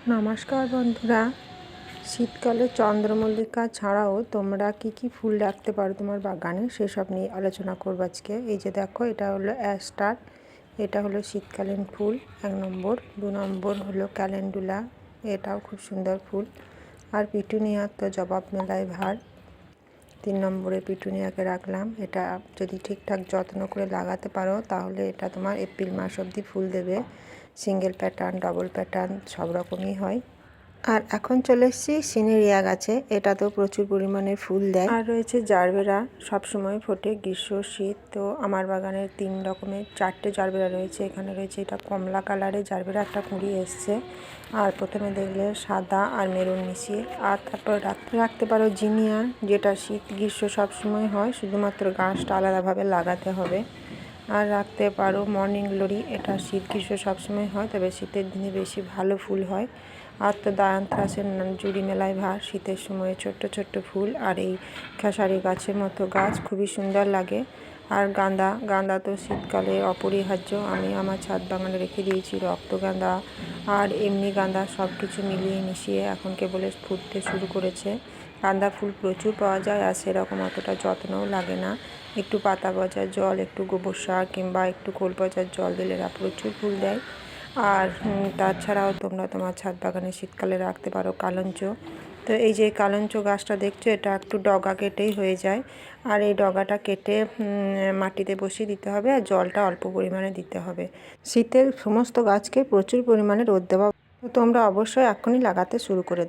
নমস্কার বন্ধুরা, শীতকালে চন্দ্রমল্লিকা ছাড়াও তোমরা কি ফুল রাখতে পারো তোমার বাগানে সেসব নিয়ে আলোচনা করব আজকে। এই যে দেখো, এটা হলো অ্যাস্টার, এটা হলো শীতকালীন ফুল 1 নম্বর। 2 নম্বর হলো ক্যালেন্ডুলা, এটাও খুব সুন্দর ফুল। আর পিটুনিয়া তো জবাব মেলায় ভার। 3 নম্বরে পিটুনিয়াকে রাখলাম। এটা যদি ঠিকঠাক যত্ন করে লাগাতে পারো তাহলে এটা তোমার এপ্রিল মাস অবধি ফুল দেবে। সিঙ্গেল প্যাটার্ন, ডবল প্যাটার্ন সব রকমই হয়। আর এখন চলে এসেছি সিনেরিয়া গাছে, এটা তো প্রচুর পরিমাণে ফুল দেয়। আর রয়েছে জারবেরা, সবসময় ফোটে গ্রীষ্ম শীত। তো আমার বাগানের 3 রকমের 4টে জারবেরা রয়েছে। এখানে রয়েছে এটা কমলা কালারের জারবেরা, একটা কুঁড়ি এসছে। আর প্রথমে দেখলে সাদা আর মেরুন মিশিয়ে। আর তারপর রাখতে পারো জিনিয়া, যেটা শীত গ্রীষ্ম সবসময় হয়, শুধুমাত্র গাছটা আলাদাভাবে লাগাতে হবে। আর রাখতে পারো মর্নিং গ্লোরি, এটা শীত গ্রীষ্ম সবসময় হয়, তবে শীতের দিনে বেশি ভালো ফুল হয়। আর তো ডায়ান্থ্রাসের জুড়ি মেলায় ভার, শীতের সময়ে ছোট্ট ছোট্ট ফুল। আর এই খেসারি গাছের মতো গাছ খুবই সুন্দর লাগে। আর গাঁদা তো শীতকালে অপরিহার্য। আমি আমার ছাদ বাগানে রেখে দিয়েছি রক্তগাঁদা আর এমনি গাঁদা, সব কিছু মিলিয়ে মিশিয়ে এখন কেবল ফুটতে শুরু করেছে। গাঁদা ফুল প্রচুর পাওয়া যায় আর সেরকম অতটা যত্নও লাগে না। একটু পাতা পচার জল, একটু গোবর সার কিংবা একটু খোল পচার জল দিলে এরা প্রচুর ফুল দেয়। আর তাছাড়াও তোমরা তোমার ছাদ বাগানে শীতকালে রাখতে পারো কালঞ্চ। তো এই যে কালঞ্চ গাছটা দেখছো, এটা একটু ডগা কেটেই হয়ে যায়। আর এই ডগাটা কেটে মাটিতে বসিয়ে দিতে হবে আর জলটা অল্প পরিমাণে দিতে হবে। শীতের সমস্ত গাছকে প্রচুর পরিমাণে রোদ দেওয়া। তো তোমরা অবশ্যই এখনই লাগাতে শুরু করে দাও।